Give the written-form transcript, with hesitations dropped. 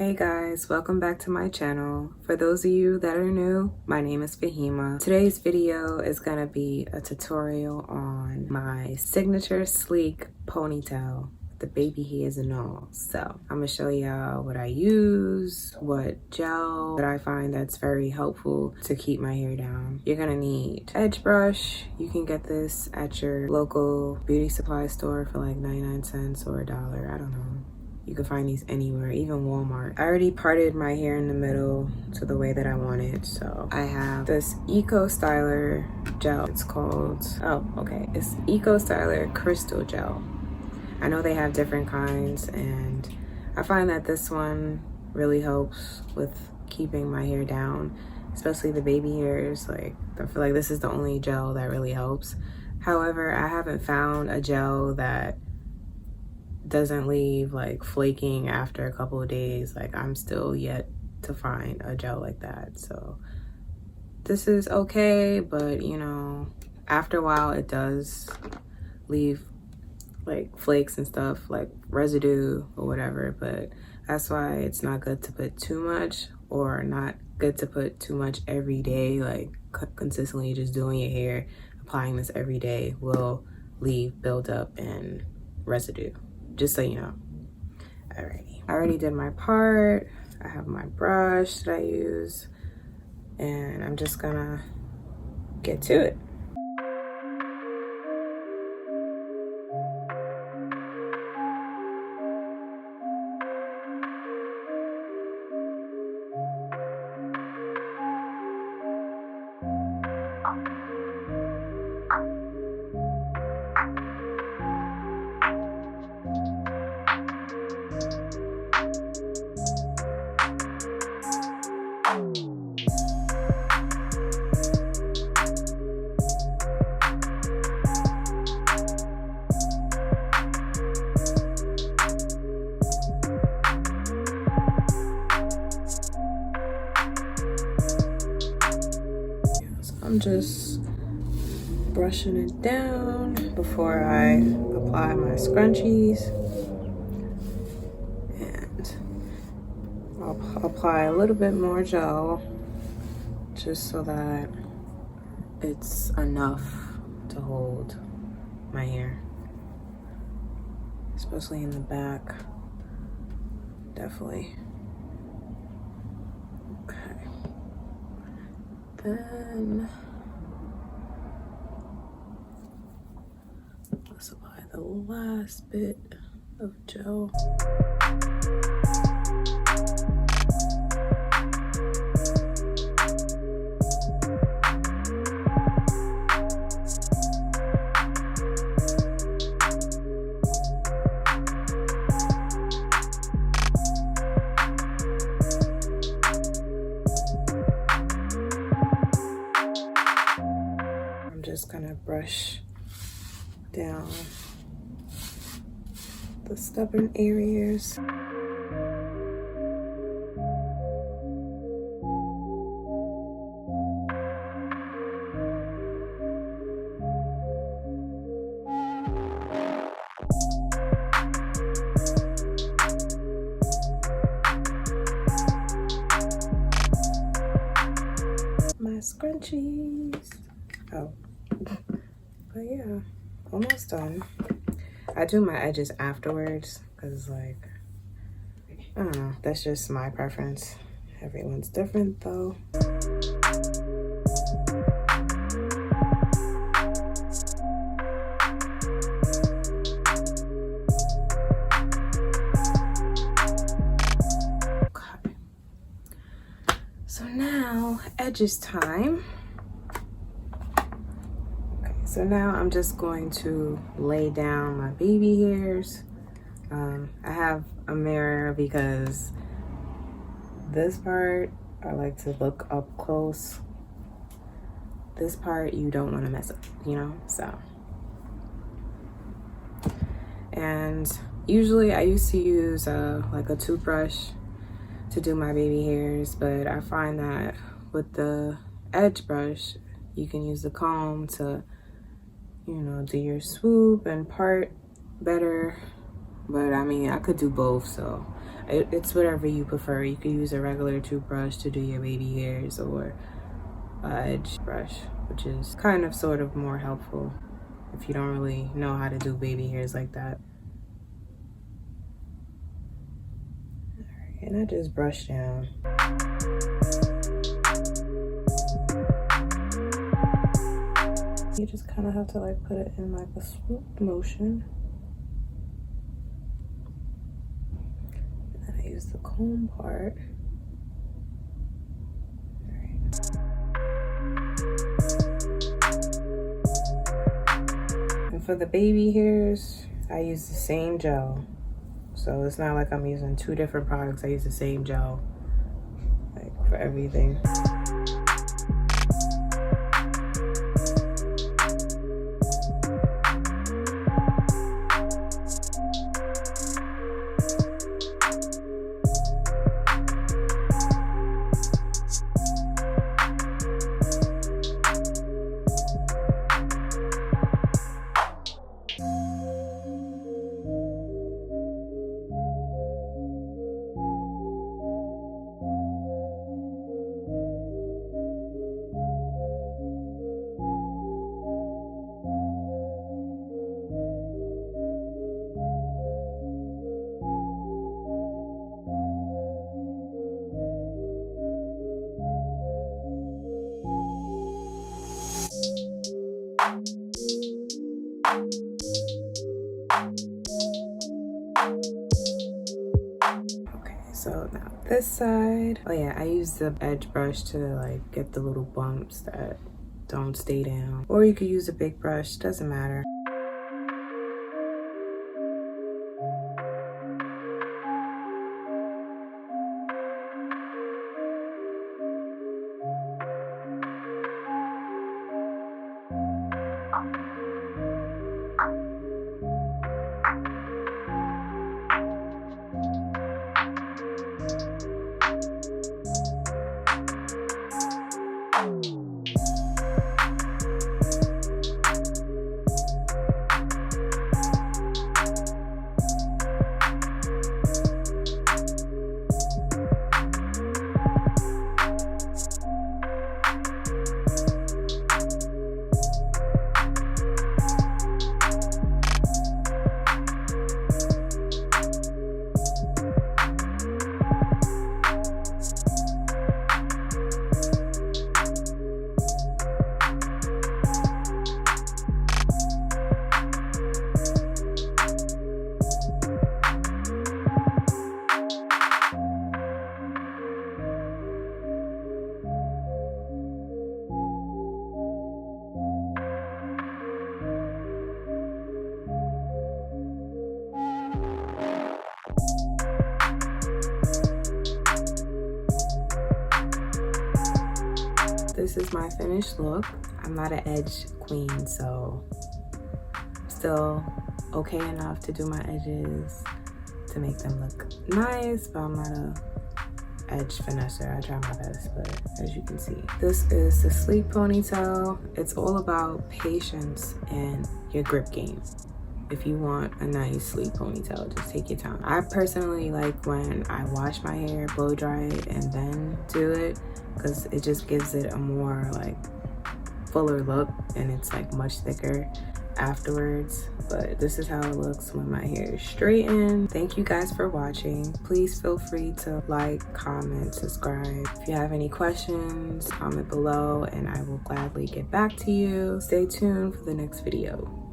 Hey guys, welcome back to my channel. For those of you that are new, my name is Fahima. Today's video is gonna be a tutorial on my signature sleek ponytail, the baby hairs and all. So I'm gonna show y'all what I use, what gel that I find that's very helpful to keep my hair down. You're gonna need edge brush. You can get this at your local beauty supply store for like 99 cents or $1, I don't know. You can find these anywhere, even Walmart. I already parted my hair in the middle to the way that I want it. So I have this Eco Styler gel. It's called, it's Eco Styler Crystal Gel. I know they have different kinds, and I find that this one really helps with keeping my hair down, especially the baby hairs. Like, I feel like this is the only gel that really helps. However, I haven't found a gel that doesn't leave like flaking after a couple of days. Like, I'm still yet to find a gel like that. So this is okay, but you know, after a while it does leave like flakes and stuff, like residue or whatever. But that's why it's not good to put too much, or not good to put too much every day. Like consistently just doing your hair, applying this every day will leave buildup and residue, just so you know. Alrighty, I already did my part. I have my brush that I use, and I'm just gonna get to it. I'm just brushing it down before I apply my scrunchies, and I'll apply a little bit more gel just so that it's enough to hold my hair, especially in the back. Definitely. Okay. Then let's apply the last bit of gel. Just gonna brush down the stubborn areas. My scrunchies. Oh. But yeah, almost done. I do my edges afterwards because, like, I don't know, that's just my preference. Everyone's different though. Okay. So now, edges time. So now I'm just going to lay down my baby hairs. I have a mirror because this part I like to look up close. This part you don't want to mess up, you know? So, and usually I used to use like a toothbrush to do my baby hairs, but I find that with the edge brush you can use the comb to, you know, do your swoop and part better. But I mean, I could do both, so It's whatever you prefer. You could use a regular toothbrush to do your baby hairs, or a edge brush, which is kind of sort of more helpful if you don't really know how to do baby hairs like that. Alright, and I just brush down. You just kind of have to like put it in like a swoop motion. And then I use the comb part. And for the baby hairs, I use the same gel. So it's not like I'm using two different products. I use the same gel, like, for everything. Okay, so now this side. Oh yeah, I use the edge brush to like get the little bumps that don't stay down. Or you could use a big brush, doesn't matter. This is my finished look. I'm not an edge queen, so I'm still okay enough to do my edges to make them look nice, but I'm not a edge finesser. I try my best, but as you can see, this is the sleek ponytail. It's all about patience and your grip game. If you want a nice sleek ponytail, just take your time. I personally like when I wash my hair, blow dry it, and then do it, because it just gives it a more like fuller look, and it's like much thicker afterwards. But this is how it looks when my hair is straightened. Thank you guys for watching. Please feel free to like, comment, subscribe. If you have any questions, comment below and I will gladly get back to you. Stay tuned for the next video.